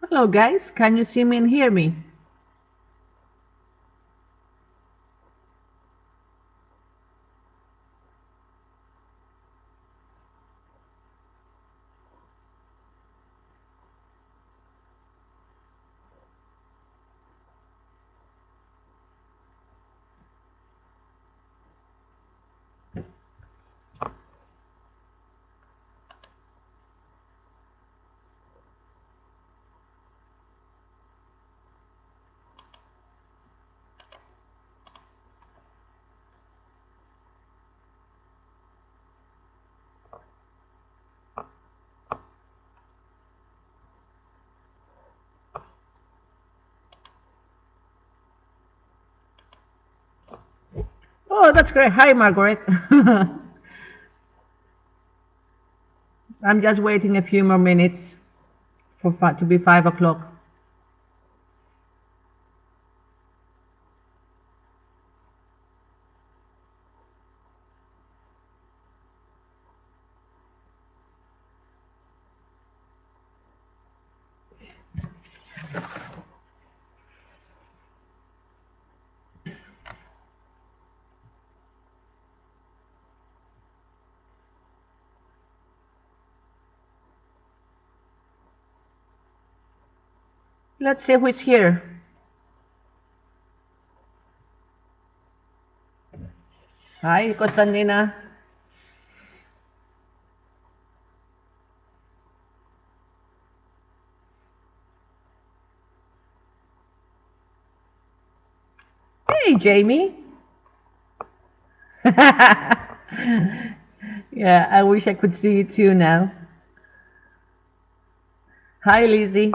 Hello guys, can you see me and hear me? Oh, that's great. Hi, Margaret. I'm just waiting a few more minutes for to be 5 o'clock. Let's see who is here. Hi, Constantina. Hey, Jamie. Yeah, I wish I could see you too now. Hi, Lizzie.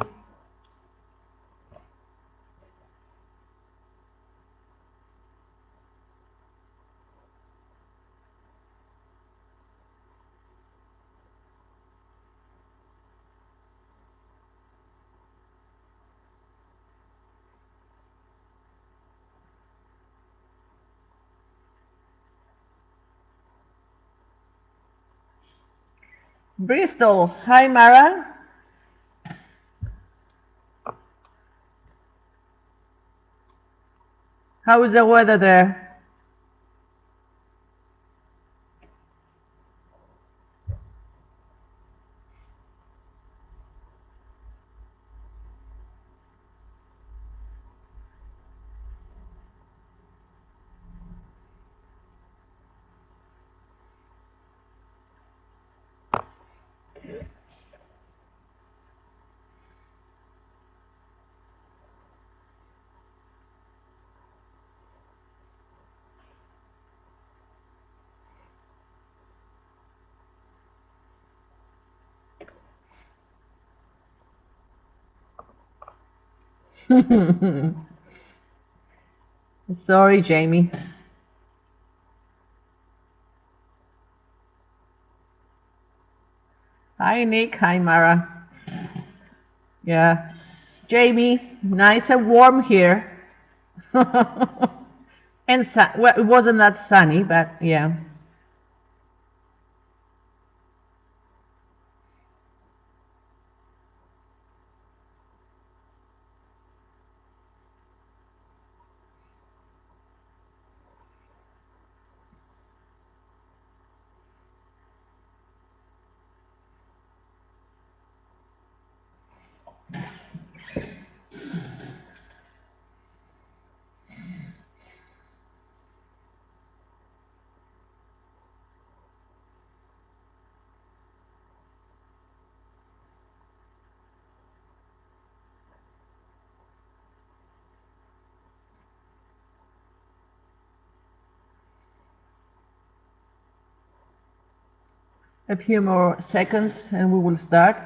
Bristol. Hi, Mara. How is the weather there? Sorry, Jamie. Hi, Nick. Hi, Mara. Yeah. Jamie, nice and warm here. And well, it wasn't that sunny, but yeah. A few more seconds and we will start.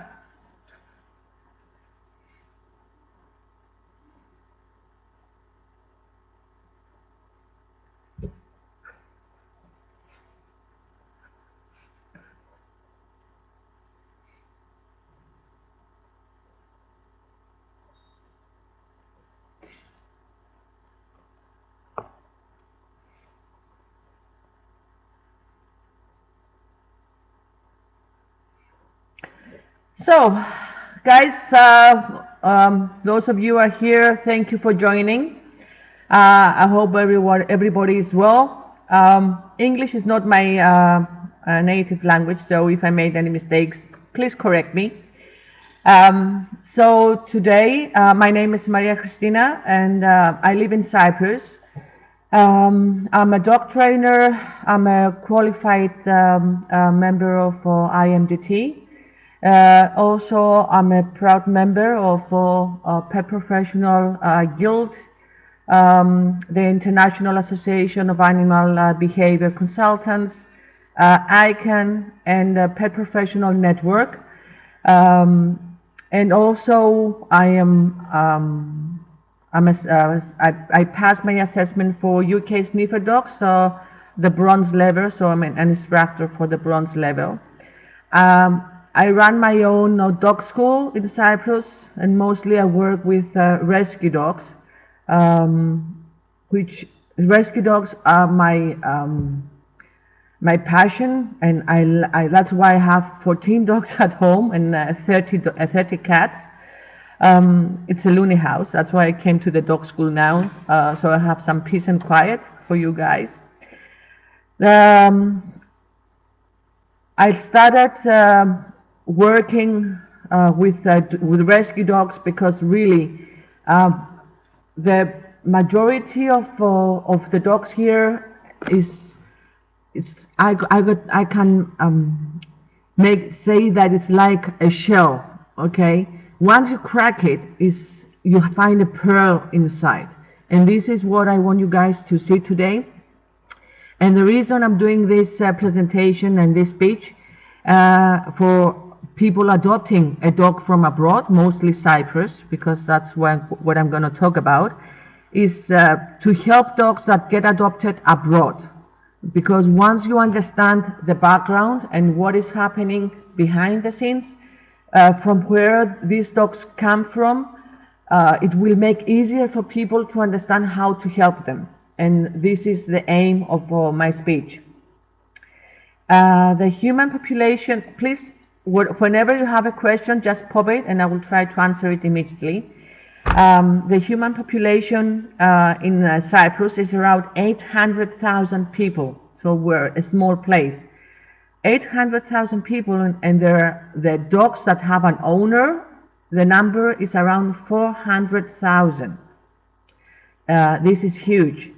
So, guys, those of you are here, thank you for joining. I hope everybody is well. English is not my native language, so if I made any mistakes, please correct me. So today, my name is Maria-Christina, and I live in Cyprus. I'm a dog trainer. I'm a qualified member of IMDT. Also, I'm a proud member of Pet Professional Guild, the International Association of Animal Behavior Consultants, ICANN, and the Pet Professional Network. And also, I passed my assessment for UK sniffer dogs, so the bronze level. So I'm an instructor for the bronze level. I run my own dog school in Cyprus, and mostly I work with rescue dogs, which rescue dogs are my passion, and that's why I have 14 dogs at home and 30 cats. It's a loony house. That's why I came to the dog school now, so I have some peace and quiet for you guys. I started working with rescue dogs because really the majority of the dogs here is I can say that it's like a shell. Okay, once you crack it, you find a pearl inside, and this is what I want you guys to see today. And the reason I'm doing this presentation and this speech for people adopting a dog from abroad, mostly Cyprus, because that's what I'm going to talk about, is to help dogs that get adopted abroad. Because once you understand the background and what is happening behind the scenes, from where these dogs come from, it will make easier for people to understand how to help them. And this is the aim of my speech. The human population, please, whenever you have a question, just pop it and I will try to answer it immediately. The human population in Cyprus is around 800,000 people, so we're a small place. 800,000 people, and the dogs that have an owner, the number is around 400,000. This is huge.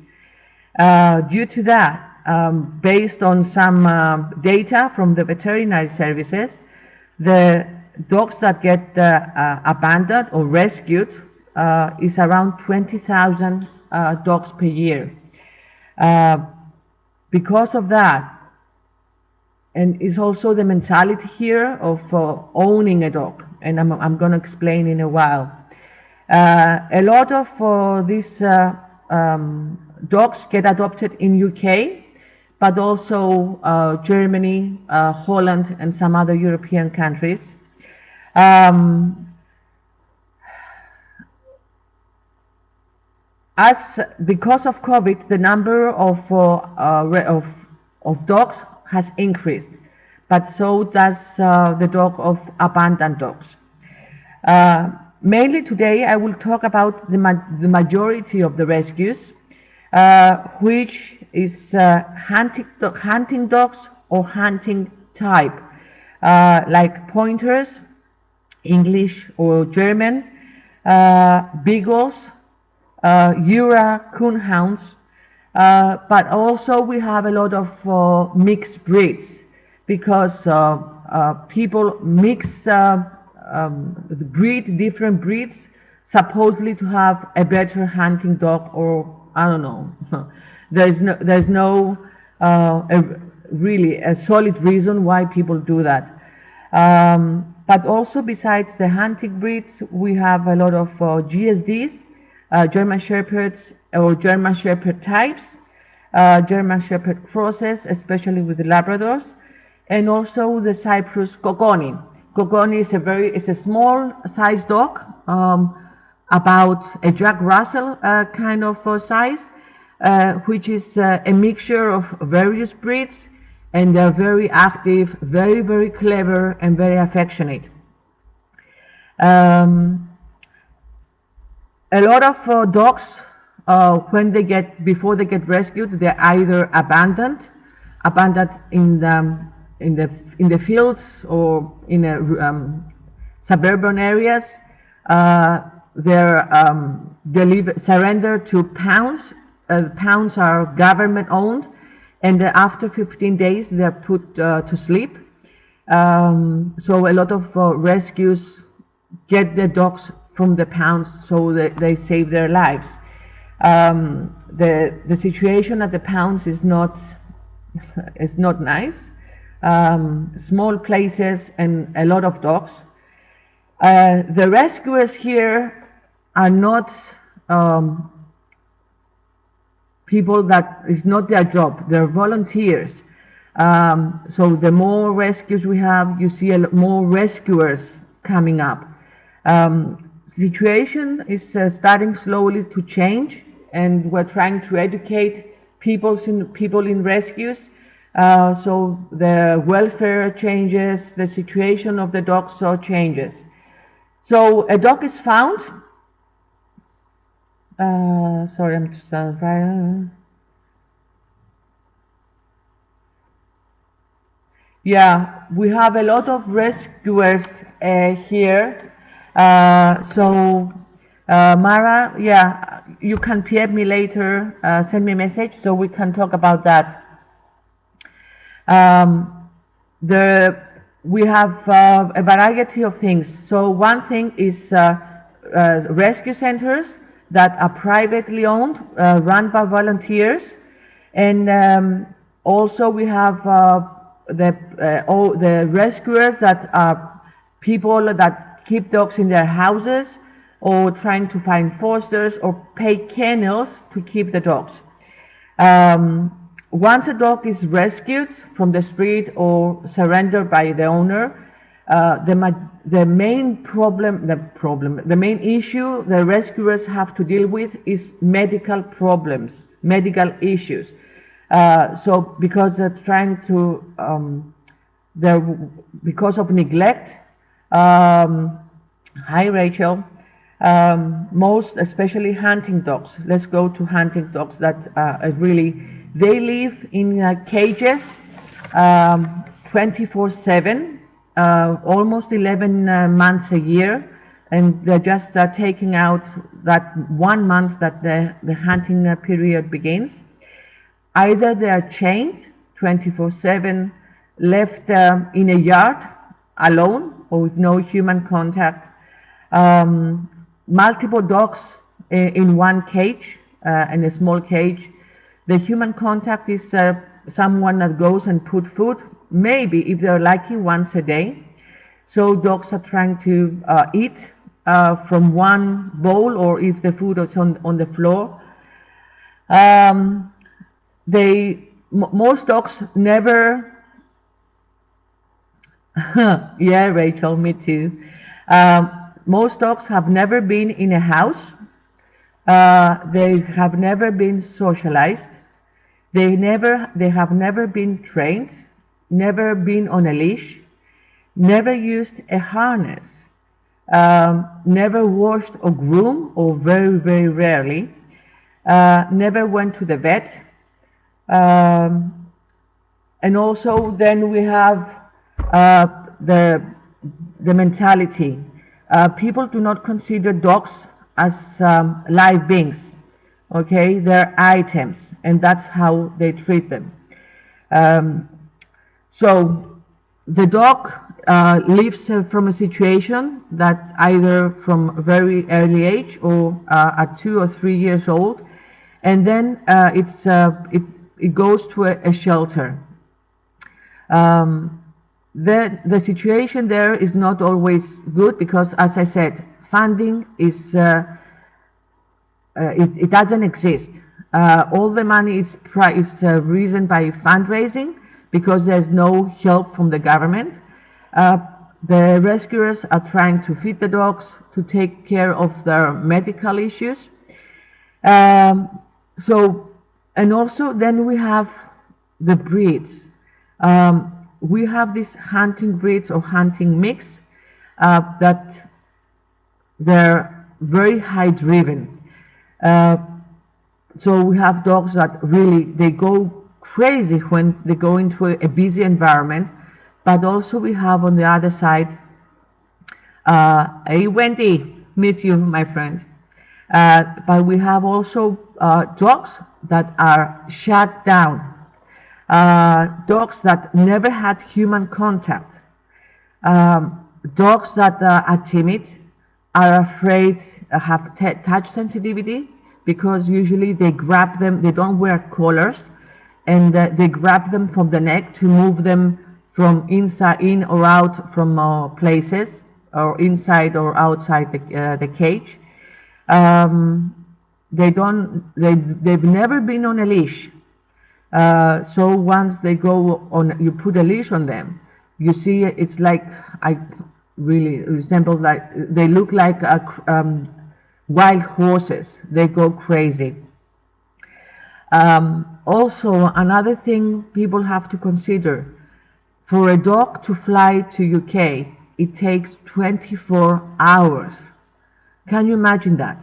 Due to that, based on some data from the veterinary services, the dogs that get abandoned or rescued is around 20,000 dogs per year. Because of that, and it's also the mentality here of owning a dog, and I'm going to explain in a while. A lot of these dogs get adopted in UK, but also Germany, Holland, and some other European countries. Because of COVID, the number of dogs has increased, but so does the dog of abandoned dogs. Mainly today, I will talk about the majority of the rescues, which is hunting dogs or hunting type, like pointers, English or German, beagles, Jura coonhounds, but also we have a lot of mixed breeds, because people mix different breeds, supposedly to have a better hunting dog, or I don't know. There's no really a solid reason why people do that. But also, besides the hunting breeds, we have a lot of GSDs, German Shepherds or German Shepherd types, German Shepherd crosses, especially with the Labradors, and also the Cyprus Gogoni. Gogoni is a small sized dog, about a Jack Russell kind of size, which is a mixture of various breeds, and they're very active, very, very clever, and very affectionate. Um, a lot of dogs, before they get rescued, they're either abandoned in the fields or in suburban areas. They're surrendered to pounds. Pounds are government owned, and after 15 days they're put to sleep. So a lot of rescues get the dogs from the pounds so that they save their lives. The situation at the pounds is not nice. Small places and a lot of dogs. The rescuers here are not people that is not their job. They're volunteers. So the more rescues we have, you see more rescuers coming up. Situation is starting slowly to change, and we're trying to educate people in rescues. So the welfare changes, the situation of the dogs so changes. So a dog is found. Sorry, I'm just yeah, we have a lot of rescuers here. So Mara, yeah, you can PM me later, send me a message so we can talk about that. We have a variety of things. So one thing is rescue centers that are privately owned, run by volunteers, and also we have all the rescuers that are people that keep dogs in their houses or trying to find fosters or pay kennels to keep the dogs. Once a dog is rescued from the street or surrendered by the owner, the main issue the rescuers have to deal with is medical problems, medical issues. So because they're trying to, because of neglect, hi Rachel, most especially hunting dogs. Let's go to hunting dogs that they live in cages 24/7, almost 11 months a year, and they're just taking out that 1 month that the hunting period begins. Either they are chained 24/7, left in a yard alone or with no human contact. Multiple dogs in one cage, in a small cage. The human contact is someone that goes and put food, maybe if they're lucky, once a day. So dogs are trying to eat from one bowl, or if the food is on the floor. Most dogs never. Yeah, Rachel, me too. Most dogs have never been in a house. They have never been socialized. They have never been trained, never been on a leash, never used a harness, never washed or groomed, or very, very rarely, never went to the vet. And also then we have the mentality. People do not consider dogs as live beings. Okay, they're items, and that's how they treat them. So the dog lives from a situation that either from a very early age or at 2 or 3 years old, and then it goes to a shelter. The situation there is not always good because, as I said, funding is it doesn't exist. All the money is reasoned by fundraising because there's no help from the government. The rescuers are trying to feed the dogs, to take care of their medical issues. And also then we have the breeds. We have these hunting breeds or hunting mix that they're very high driven. Uh, so we have dogs that really they go crazy when they go into a busy environment, but also we have on the other side, hey Wendy, miss you, my friend. But we have also dogs that are shut down, dogs that never had human contact, dogs that are timid, are afraid, have touch sensitivity, because usually they grab them, they don't wear collars, and they grab them from the neck to move them from inside, in or out from places, or inside or outside the cage. They've never been on a leash. So once they go on, you put a leash on them, you see it's like, I really resemble, like they look like wild horses. They go crazy. Also, another thing people have to consider, for a dog to fly to UK, it takes 24 hours. Can you imagine that?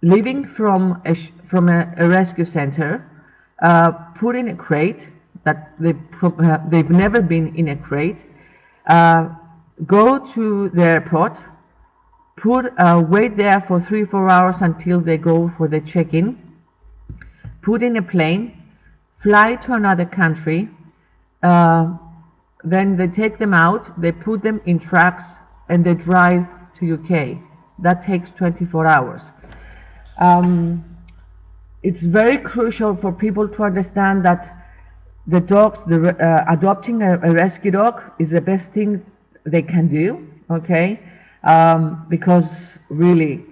Leaving from a rescue center, put in a crate that they've never been in a crate, go to the airport, wait there for 3-4 hours until they go for the check-in, put in a plane, fly to another country, then they take them out, they put them in trucks, and they drive to UK. That takes 24 hours. It's very crucial for people to understand that adopting a rescue dog is the best thing they can do, okay? Because really,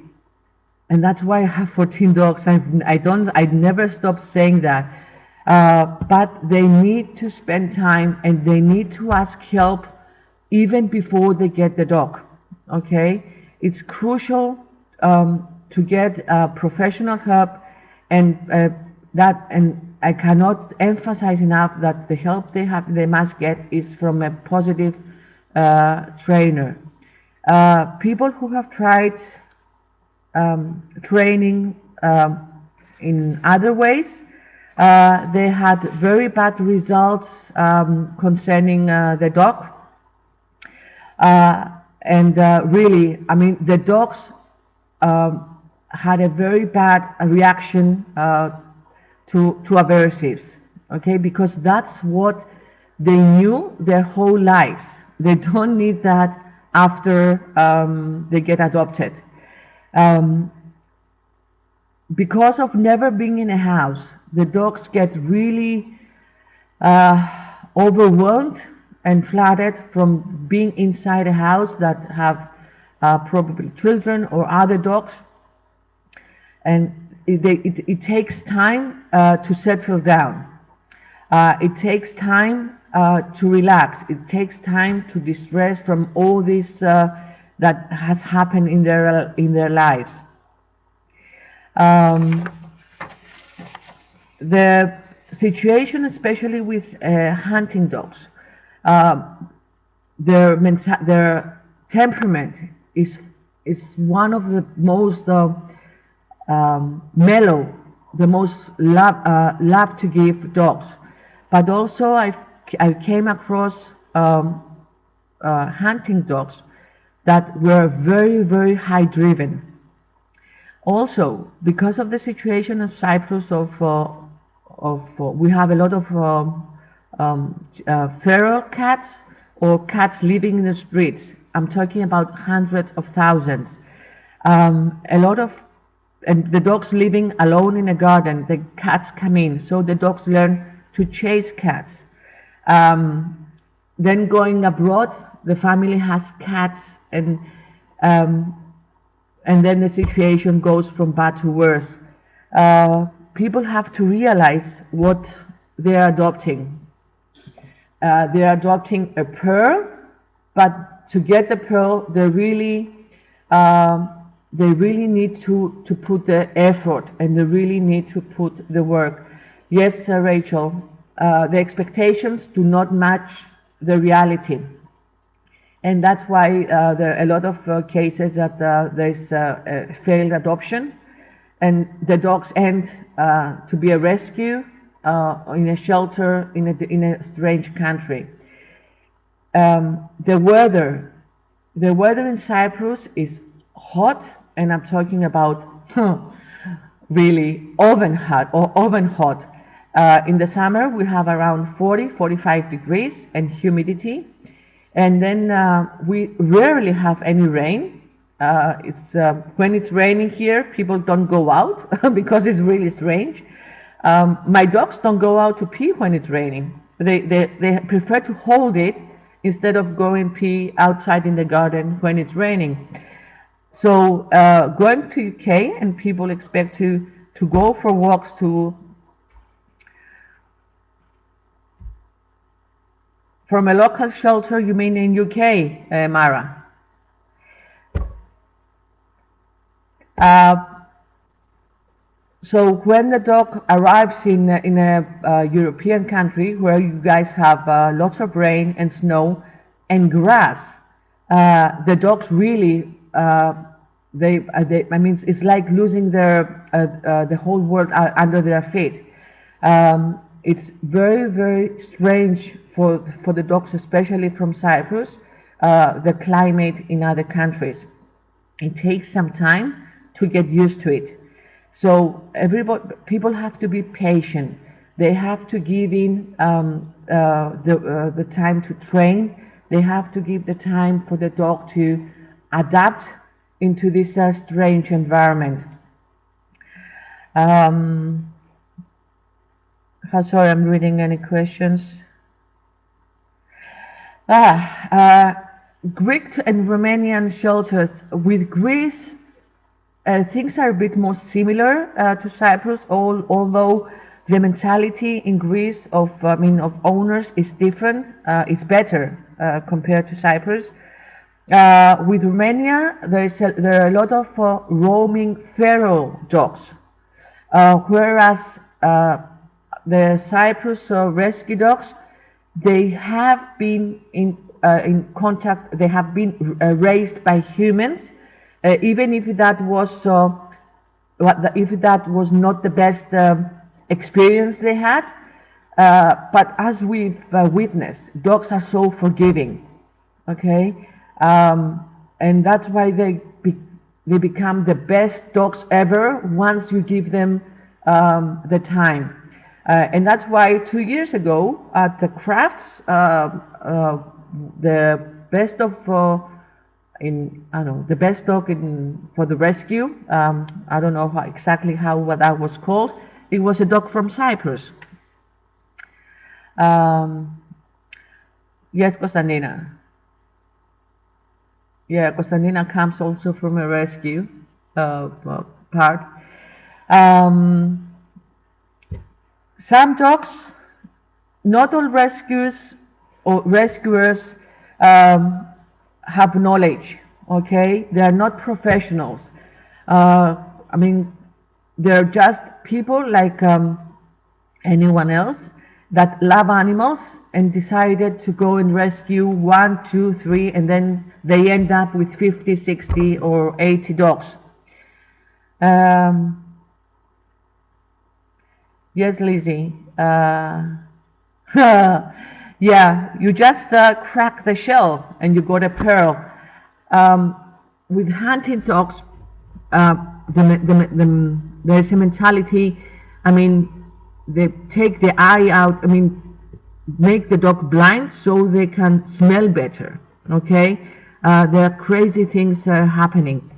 and that's why I have 14 dogs. I never stop saying that. But they need to spend time, and they need to ask help even before they get the dog, okay? It's crucial to get professional help, and I cannot emphasize enough that the help they must get is from a positive trainer. People who have tried training in other ways, they had very bad results concerning the dog. Really, I mean, the dogs had a very bad reaction to aversives, okay? Because that's what they knew their whole lives. They don't need that after they get adopted. Because of never being in a house, the dogs get really overwhelmed and flooded from being inside a house that have probably children or other dogs, and it takes time to settle down. It takes time to relax. It takes time to distress from all this that has happened in their lives. The situation, especially with hunting dogs, their temperament is one of the most mellow, the most love to give dogs. But also I came across hunting dogs that were very, very high driven. Also, because of the situation of Cyprus, we have a lot of feral cats, or cats living in the streets. I'm talking about hundreds of thousands. And the dogs living alone in a garden, the cats come in, so the dogs learn to chase cats. Then going abroad, the family has cats, and then the situation goes from bad to worse. People have to realize what they're adopting. They're adopting a pearl, but to get the pearl, they really need to put the effort, and they really need to put the work. Yes, Rachel, the expectations do not match the reality. And that's why there are a lot of cases that there's failed adoption, and the dogs end to be a rescue in a shelter in a strange country. The weather in Cyprus is hot, and I'm talking about really oven hot. In the summer we have around 40-45 degrees and humidity, and then we rarely have any rain. When it's raining here, people don't go out because it's really strange. My dogs don't go out to pee when it's raining. They prefer to hold it instead of going pee outside in the garden when it's raining. So going to UK, and people expect to go for walks from a local shelter. You mean in UK, Mara? So when the dog arrives in a European country where you guys have lots of rain and snow and grass, the dogs really I mean, it's like losing the whole world under their feet. It's very strange for the dogs, especially from Cyprus, the climate in other countries. It takes some time to get used to it. So people have to be patient. They have to give in the time to train. They have to give the time for the dog to adapt into this strange environment. Sorry, I'm reading any questions. Greek and Romanian shelters. With Greece, things are a bit more similar to Cyprus, although the mentality in Greece of owners is different. It's better compared to Cyprus. With Romania, there are a lot of roaming feral dogs, whereas the Cyprus rescue dogs, they have been in contact. They have been raised by humans, even if that was not the best experience they had. But as we've witnessed, dogs are so forgiving. Okay. And that's why they become the best dogs ever once you give them the time. And that's why 2 years ago at the crafts, the best of the best dog for the rescue. I don't know exactly what that was called. It was a dog from Cyprus. Yes, Constantina. Yeah, Constantina comes also from a rescue part. Some dogs, not all rescuers have knowledge. Okay, they are not professionals. I mean, they're just people like anyone else that love animals and decided to go and rescue 1, 2, 3, and then they end up with 50, 60, or 80 dogs. Yes, Lizzie. Yeah, you just crack the shell and you got a pearl. With hunting dogs, there's a mentality. I mean, they take the eye out. I mean, make the dog blind so they can smell better. Okay, there are crazy things happening.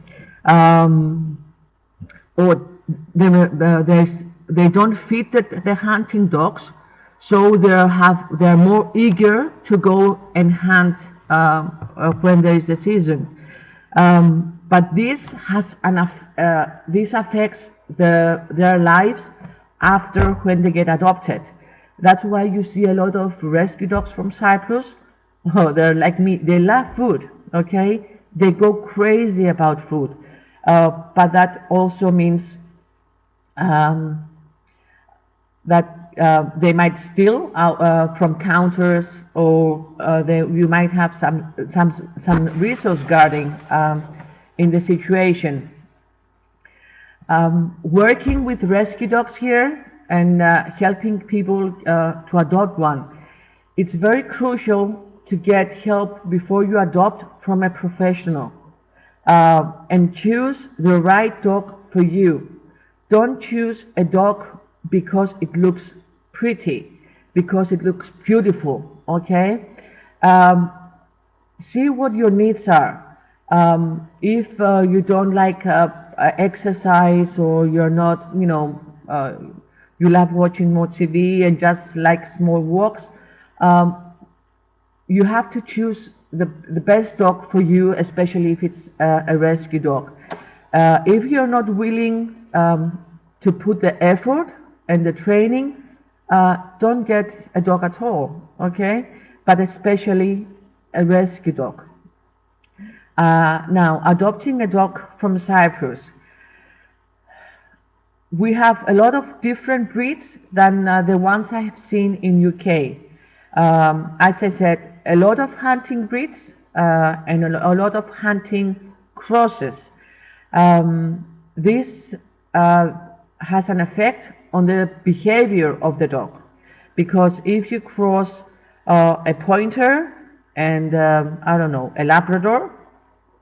Or they don't feed the hunting dogs, so they're more eager to go and hunt when there is a season. But this affects their lives after when they get adopted. That's why you see a lot of rescue dogs from Cyprus. Oh, they're like me. They love food. Okay, they go crazy about food. But that also means that they might steal from counters, or you might have some resource guarding in the situation. Working with rescue dogs here and helping people to adopt one, it's very crucial to get help before you adopt from a professional, and choose the right dog for you. Don't choose a dog because it looks pretty, because it looks beautiful, okay? See what your needs are. If you don't like exercise, or you're not, you love watching more TV and just like small walks, you have to choose the best dog for you, especially if it's a rescue dog. If you're not willing to put the effort and the training, don't get a dog at all, okay? But especially a rescue dog. Now, adopting a dog from Cyprus. We have a lot of different breeds than the ones I have seen in UK. As I said, a lot of hunting breeds and a lot of hunting crosses. This has an effect on the behavior of the dog, because if you cross a pointer and I don't know, a Labrador,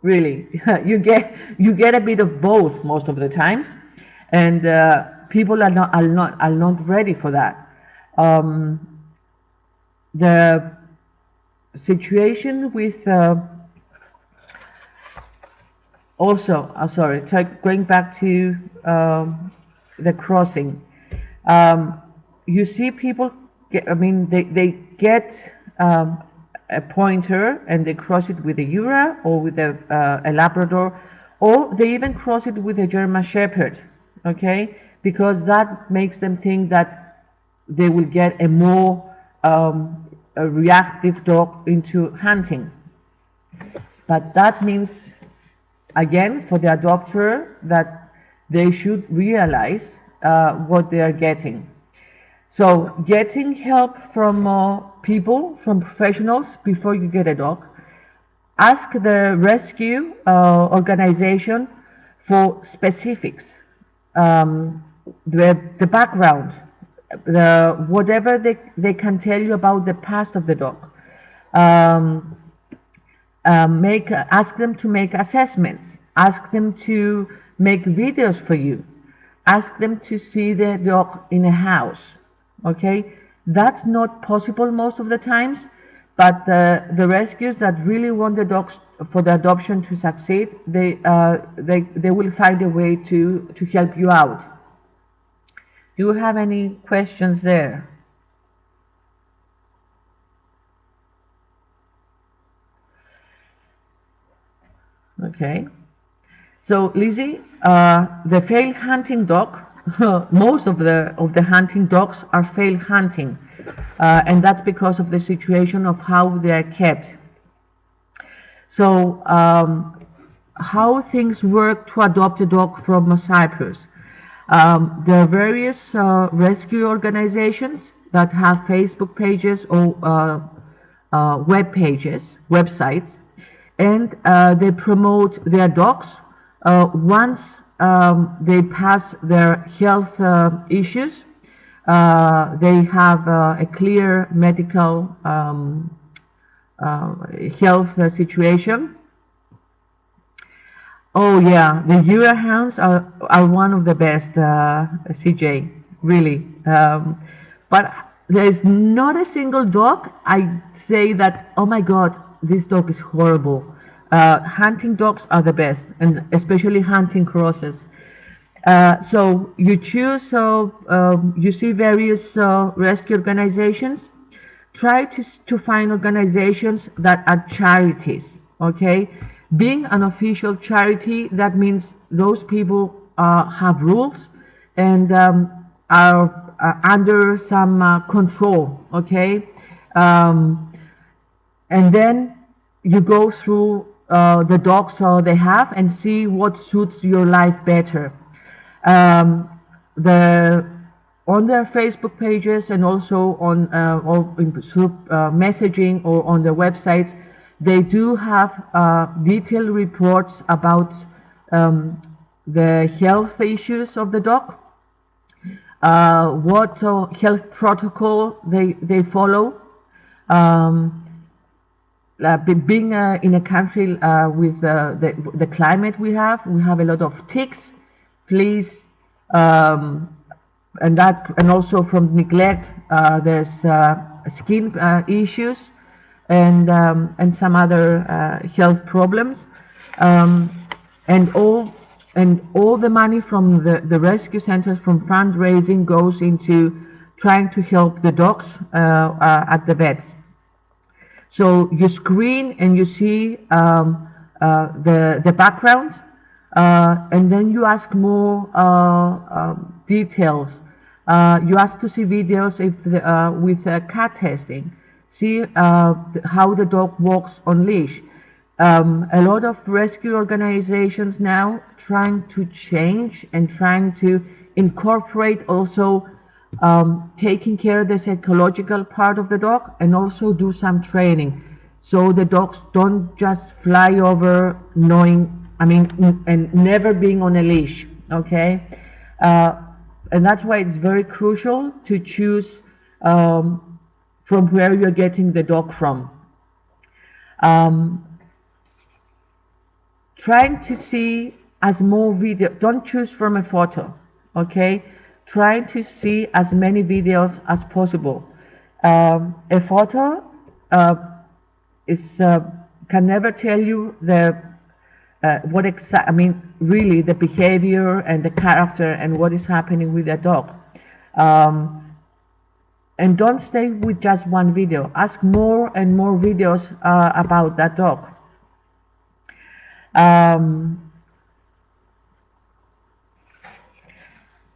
really you get a bit of both most of the times, and people are not ready for that. The situation with going back to the crossing, you see people they get a pointer and they cross it with a Jura or with a Labrador, or they even cross it with a German Shepherd, okay, because that makes them think that they will get a more a reactive dog into hunting. But that means, again, for the adopter, that they should realize what they are getting. So getting help from people, from professionals, before you get a dog. Ask the rescue organization for specifics, the background, whatever they can tell you about the past of the dog. Ask them to make assessments. Ask them to make videos for you. Ask them to see the dog in a house. Okay, that's not possible most of the times, but the rescues that really want the dogs for the adoption to succeed, they will find a way to help you out. Do you have any questions there? Okay. So Lizzie, the failed hunting dog, most of the hunting dogs are failed hunting, and that's because of the situation of how they are kept. So how things work to adopt a dog from Cyprus. There are various rescue organizations that have Facebook pages or websites, and they promote their dogs once they pass their health issues. They have a clear medical health situation. Oh yeah, the Jura hounds are one of the best, CJ, really. But there is not a single dog I say that, oh my God, this dog is horrible. Hunting dogs are the best, and especially hunting crosses. So you choose, you see various rescue organizations. Try to find organizations that are charities, okay? Being an official charity, that means those people have rules and are under some control, okay? And then you go through the dogs they have and see what suits your life better. The on their Facebook pages and also on through messaging or on their websites, they do have detailed reports about the health issues of the dog, what health protocol they follow. Being in a country with the climate we have a lot of ticks, fleas, and also from neglect. There's skin issues and some other health problems, and all the money from the rescue centers from fundraising goes into trying to help the dogs at the vets. So you screen and you see the background, and then you ask more details. You ask to see videos with cat testing. See how the dog walks on leash. A lot of rescue organizations now trying to change and trying to incorporate also taking care of the psychological part of the dog, and also do some training so the dogs don't just fly over and never being on a leash. Okay, and that's why it's very crucial to choose from where you're getting the dog from. Trying to see as more video, don't choose from a photo. Okay, try to see as many videos as possible. A photo can never tell you really the behavior and the character and what is happening with the dog. And don't stay with just one video. Ask more and more videos about that dog.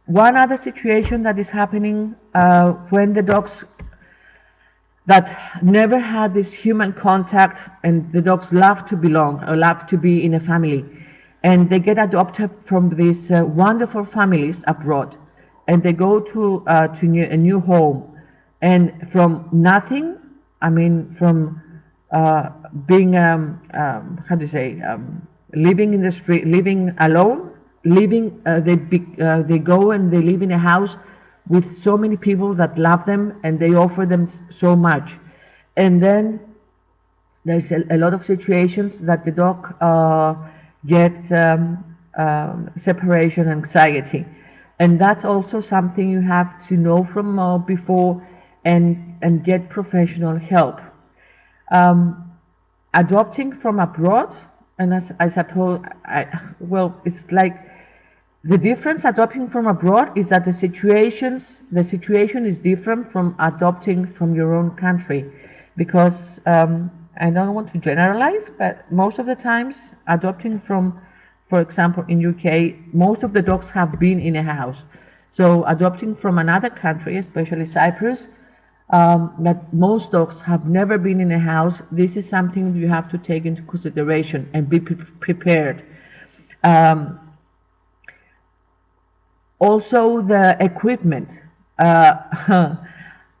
One other situation that is happening when the dogs that never had this human contact, and the dogs love to belong or love to be in a family, and they get adopted from these wonderful families abroad, and they go to a new home, and from nothing, from being living in the street, living alone, they go and they live in a house with so many people that love them and they offer them so much, and then there's a lot of situations that the dog gets separation anxiety, and that's also something you have to know from before and get professional help. Adopting from abroad, and I suppose it's like the difference adopting from abroad is that the situation is different from adopting from your own country, because I don't want to generalize, but most of the times adopting from, for example, in UK, most of the dogs have been in a house. So adopting from another country, especially Cyprus, that most dogs have never been in a house, this is something you have to take into consideration and be prepared. Also the equipment.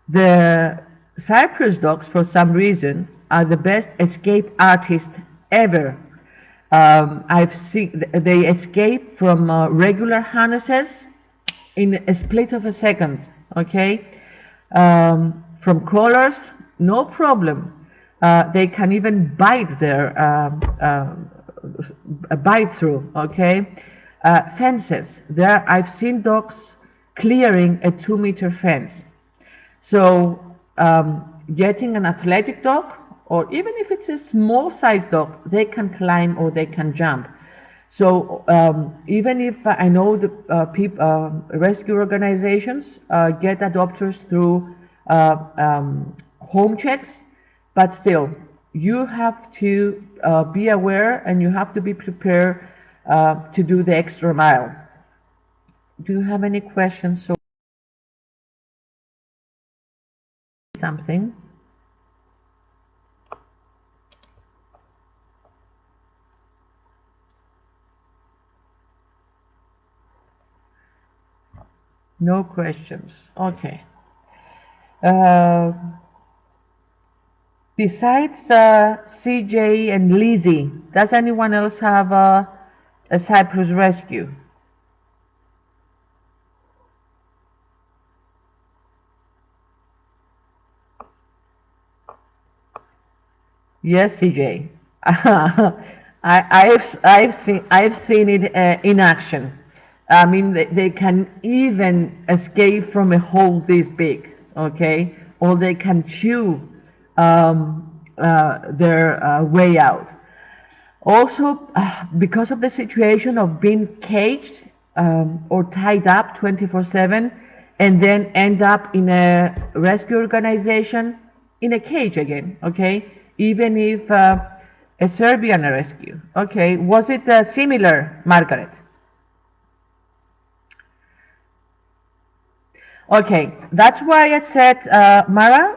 The Cyprus dogs, for some reason, are the best escape artists ever. I've seen they escape from regular harnesses in a split of a second. Okay, from collars, no problem. They can even bite through. Okay. Fences. There, I've seen dogs clearing a 2-meter fence. So, getting an athletic dog, or even if it's a small-sized dog, they can climb or they can jump. So, even if I know the rescue organizations get adopters through home checks, but still, you have to be aware and you have to be prepared to do the extra mile. Do you have any questions? So something. No questions. Okay. Uh, Besides CJ and Lizzie, does anyone else have a Cyprus rescue? Yes, CJ. I've seen it in action. I mean, they can even escape from a hole this big, okay? Or they can chew their way out. Also, because of the situation of being caged or tied up 24/7 and then end up in a rescue organization in a cage again, okay? Even if a Serbian rescue, okay? Was it similar, Margaret? Okay, that's why I said, Mara,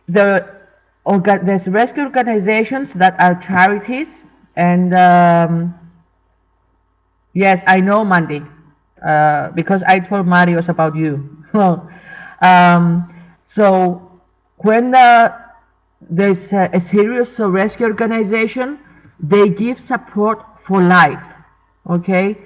there's rescue organizations that are charities, and yes, I know, Mandy, because I told Marius about you. So when there's a serious rescue organization, they give support for life. Okay,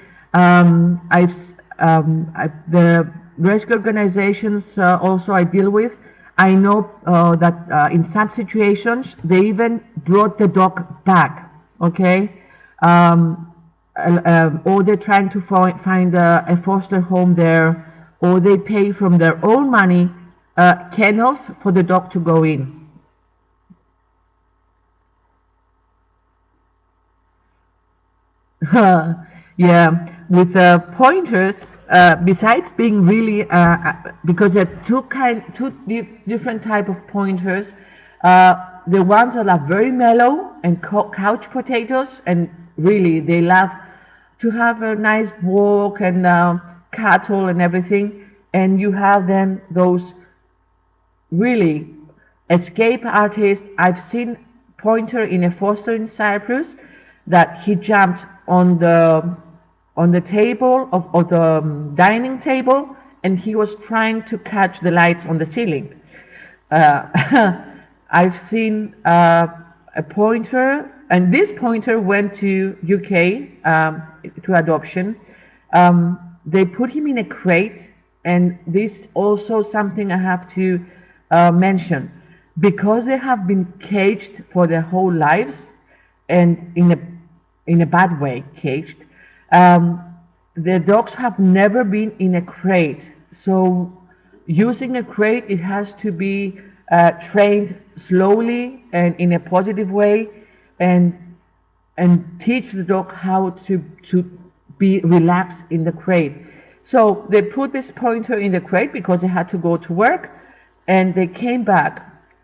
the rescue organizations also I deal with. I know that in some situations they even brought the dog back. Okay, or they're trying to find a foster home there, or they pay from their own money kennels for the dog to go in. Yeah, with pointers, besides being really, because there are different type of pointers. The ones that are very mellow and couch potatoes, and really they love to have a nice walk and cattle and everything. And you have then those really escape artist. I've seen pointer in a foster in Cyprus that he jumped on the table of the dining table, and he was trying to catch the lights on the ceiling. I've seen a pointer, and this pointer went to UK to adoption. They put him in a crate, and this also something I have to mention, because they have been caged for their whole lives, and in a bad way caged. The dogs have never been in a crate, so using a crate, it has to be trained slowly and in a positive way, and teach the dog how to be relaxed in the crate. So they put this pointer in the crate because they had to go to work, and they came back.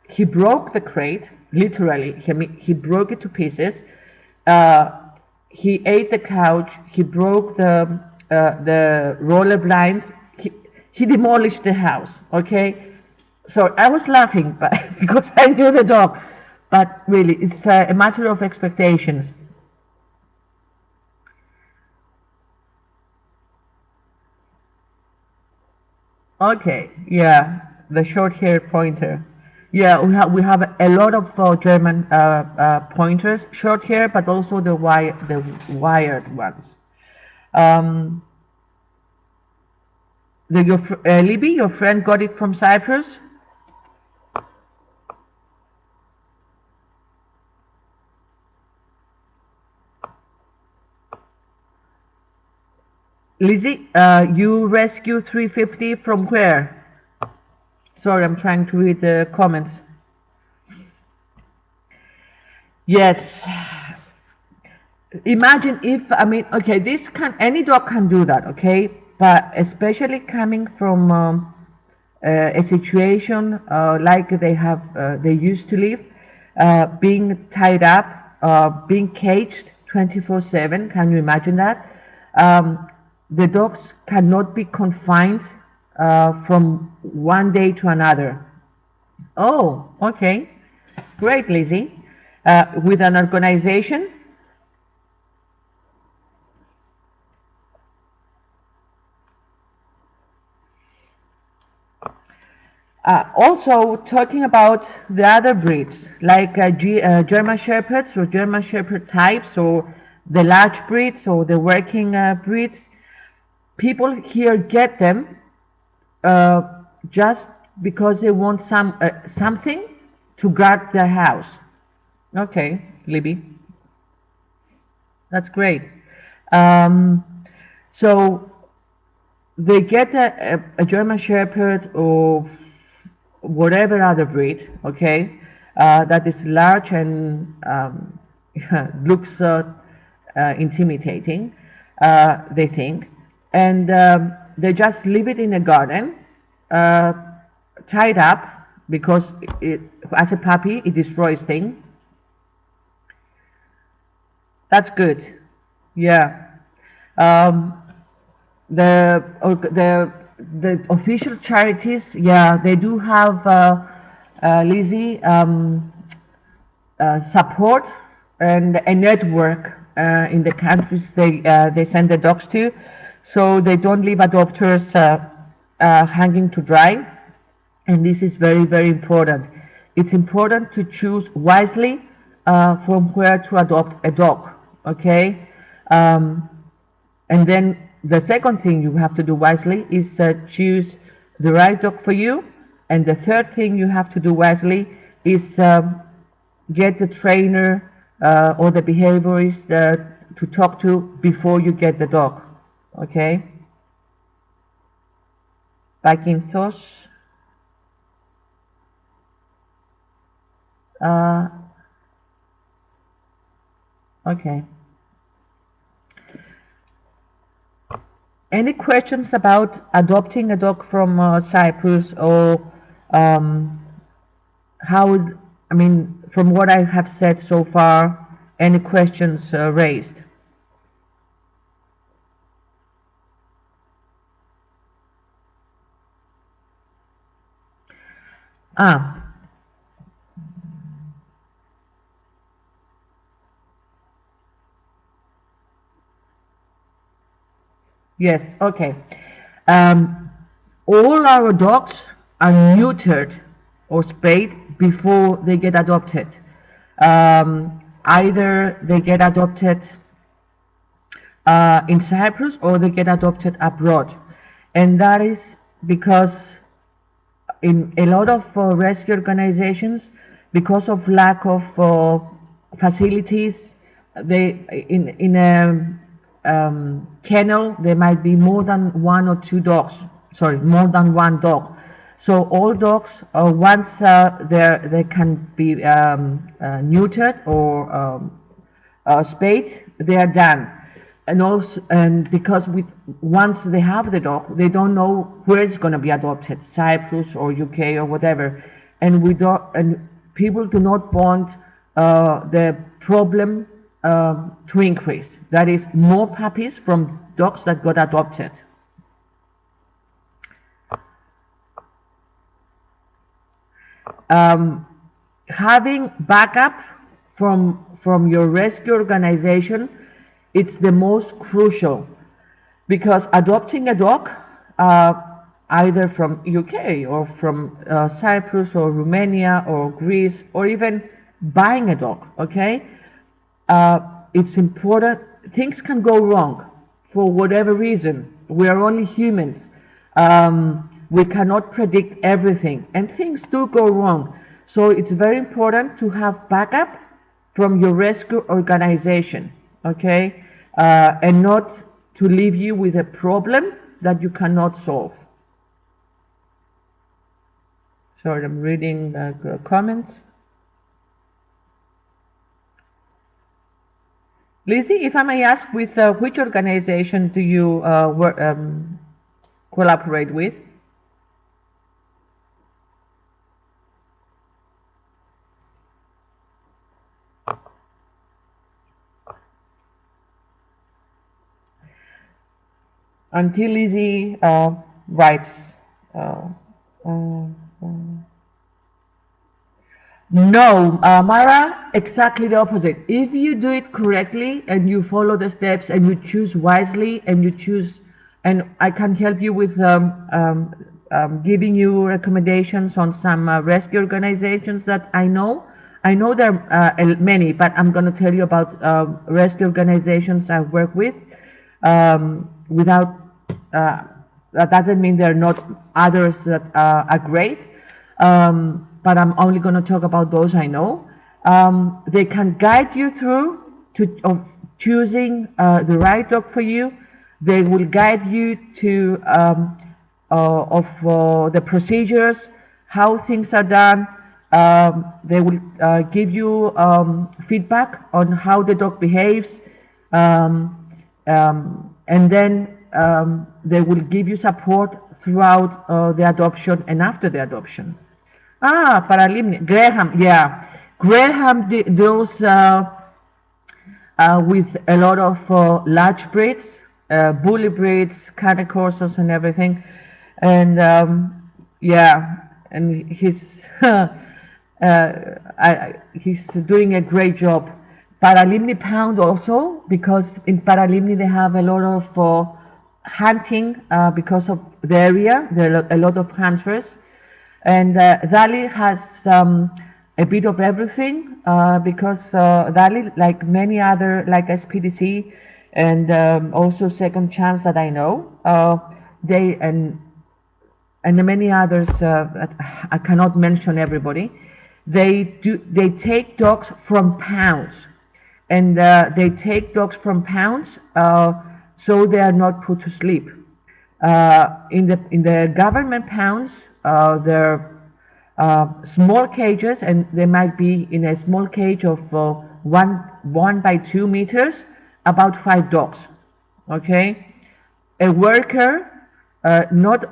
He broke the crate, literally. He broke it to pieces. He ate the couch. He broke the roller blinds. He demolished the house. Okay, so I was laughing, but because I knew the dog. But really, it's a matter of expectations. Okay, yeah, the short-haired pointer. Yeah, we have a lot of German pointers, short hair, but also the wired ones. Um, Libby, your friend got it from Cyprus. Lizzie, you rescue 350 from where? Sorry, I'm trying to read the comments. Yes. Imagine if, I mean, okay, any dog can do that, okay? But especially coming from a situation like they used to live, being tied up, being caged 24/7. Can you imagine that? The dogs cannot be confined from one day to another. Oh, okay. Great, Lizzie. With an organization. Also, talking about the other breeds, like German Shepherds or German Shepherd types, or the large breeds or the working breeds, people here get them uh, just because they want something to guard their house. Okay, Libby, that's great. Um, so they get a German Shepherd or whatever other breed, okay, that is large and looks intimidating, they think, and they just leave it in a garden, uh, tied up, because as a puppy it destroys things. That's good. Yeah. Um, the official charities, yeah, they do have Lizzie, support and a network in the countries they send the dogs to, so they don't leave adopters hanging to dry. And this is very, very important. It's important to choose wisely from where to adopt a dog. Okay. And then the second thing you have to do wisely is choose the right dog for you. And the third thing you have to do wisely is get the trainer or the behaviorist to talk to before you get the dog. Okay? Bakinthos. Okay. Any questions about adopting a dog from Cyprus, or how, I mean, from what I have said so far, any questions raised? Yes, okay. All our dogs are neutered or spayed before they get adopted. Either they get adopted in Cyprus or they get adopted abroad. And that is because in a lot of rescue organizations, because of lack of facilities, they in a kennel there might be more than one or two dogs. Sorry, more than one dog. So all dogs, once they can be neutered or spayed, they are done. And also, and because once they have the dog, they don't know where it's going to be adopted, Cyprus or UK or whatever, and people do not want the problem to increase. That is, more puppies from dogs that got adopted. Having backup from your rescue organization, it's the most crucial, because adopting a dog, either from UK or from Cyprus or Romania or Greece, or even buying a dog, okay, it's important. Things can go wrong for whatever reason. We are only humans. We cannot predict everything, and things do go wrong. So it's very important to have backup from your rescue organization, okay, and not to leave you with a problem that you cannot solve. Sorry, I'm reading the comments. Lizzie, if I may ask, with which organization do you collaborate with? Until Lizzie writes. No, Mara, exactly the opposite. If you do it correctly and you follow the steps and you choose wisely and you choose, and I can help you with giving you recommendations on some rescue organizations that I know. I know there are many, but I'm going to tell you about rescue organizations I work with. Without that doesn't mean there are not others that are great, but I'm only going to talk about those I know. They can guide you through of choosing the right dog for you. They will guide you to the procedures, how things are done. They will give you feedback on how the dog behaves, and then they will give you support throughout the adoption and after the adoption. Paralimni, Graham, yeah. Graham deals with a lot of large breeds, bully breeds, cane corsos and everything. And yeah, and he's he's doing a great job. Paralimni Pound also, because in Paralimni they have a lot of hunting because of the area. There are a lot of hunters. And Dali has a bit of everything because Dali, like many other, like SPDC and also Second Chance that I know, they and many others, I cannot mention everybody. They take dogs from pounds, and they take dogs from pounds so they are not put to sleep. In the government pounds, they're small cages, and they might be in a small cage of 1 by 2 meters, about 5 dogs. Okay, a worker, not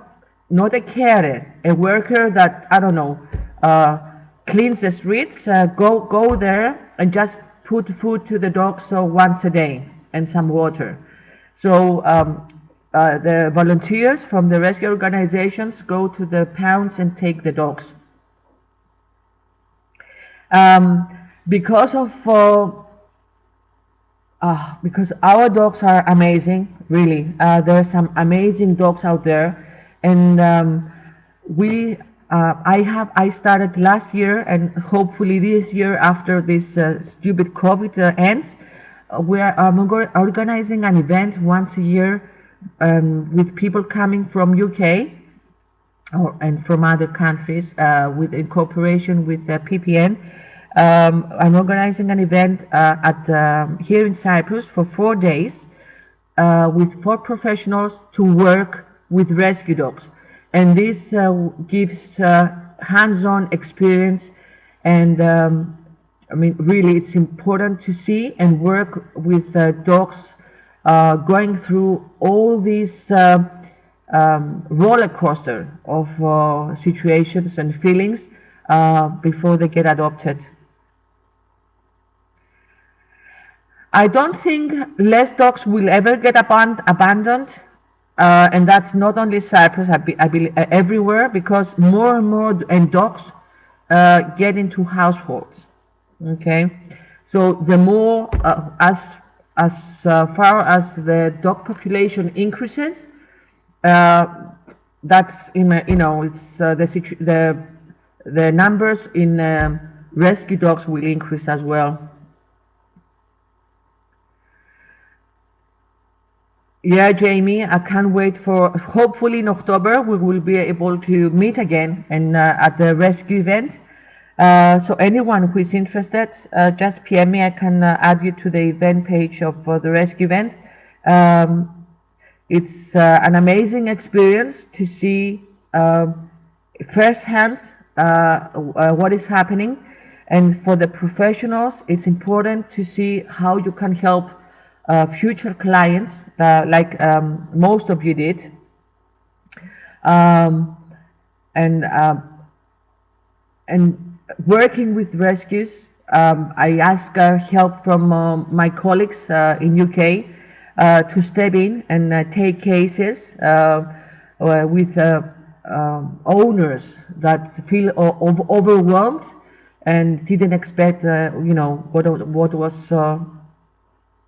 a carer, a worker that, I don't know, cleans the streets, go there and just put food to the dogs once a day and some water. So the volunteers from the rescue organizations go to the pounds and take the dogs. Because our dogs are amazing, really. There are some amazing dogs out there, and I started last year, and hopefully this year, after this stupid COVID ends, we are organizing an event once a year with people coming from UK and from other countries in cooperation with PPN. I'm organizing an event here in Cyprus for 4 days with 4 professionals to work with rescue dogs. And this gives hands-on experience, and I mean, really, it's important to see and work with dogs going through all these roller coaster of situations and feelings before they get adopted. I don't think less dogs will ever get abandoned, and that's not only Cyprus, I believe everywhere, because more and more dogs get into households. Okay, so the more as far as the dog population increases, that's it's the numbers in rescue dogs will increase as well. Yeah, Jamie, I can't wait for. Hopefully in October we will be able to meet again and at the rescue event. So anyone who is interested, just PM me. I can add you to the event page of the rescue event. It's an amazing experience to see firsthand what is happening, and for the professionals, it's important to see how you can help future clients, like most of you did, and working with rescues. I ask help from my colleagues in UK to step in and take cases with owners that feel overwhelmed and didn't expect,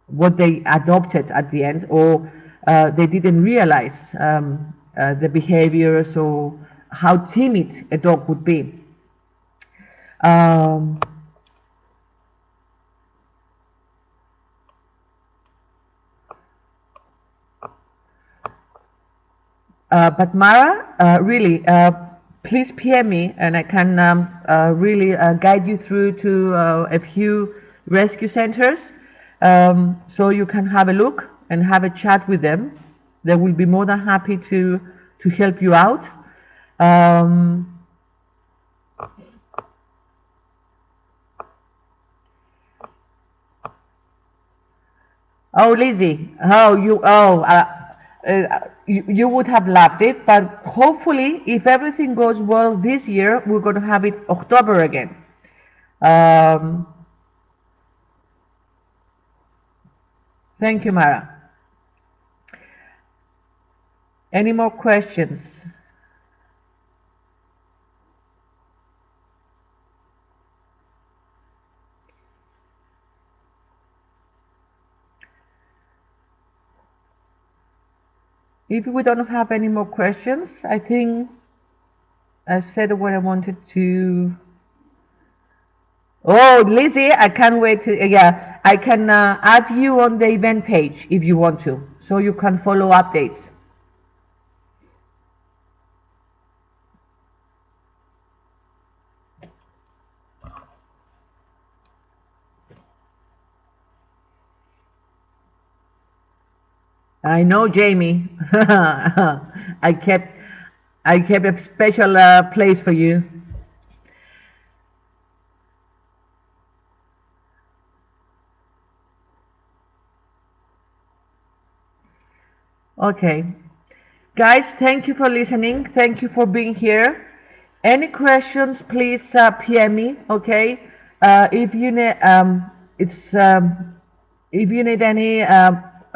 what they adopted at the end, or they didn't realize the behaviors or how timid a dog would be. Um, but Mara, really, please PM me, and I can really guide you through to a few rescue centers, so you can have a look and have a chat with them. They will be more than happy to help you out. Oh, Lizzie, you would have loved it, but hopefully, if everything goes well this year, we're going to have it October again. Thank you, Mara. Any more questions? If we don't have any more questions, I think I've said what I wanted to. Oh, Lizzie, I can't wait to. Yeah, I can add you on the event page if you want to, so you can follow updates. I know, Jamie. I kept a special place for you. Okay. Guys, thank you for listening. Thank you for being here. Any questions, please PM me, okay? If you need, if you need any,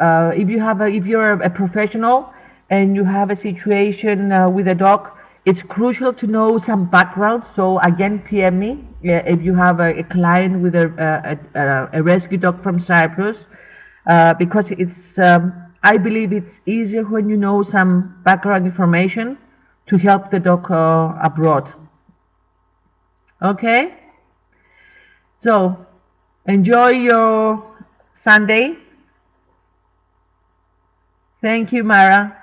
if you're a professional and you have a situation with a dog, it's crucial to know some background. So again, PM me if you have a client with a rescue dog from Cyprus, because I believe it's easier when you know some background information to help the dog abroad. Okay? So, enjoy your Sunday. Thank you, Mara.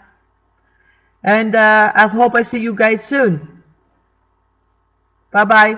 And I hope I see you guys soon. Bye-bye.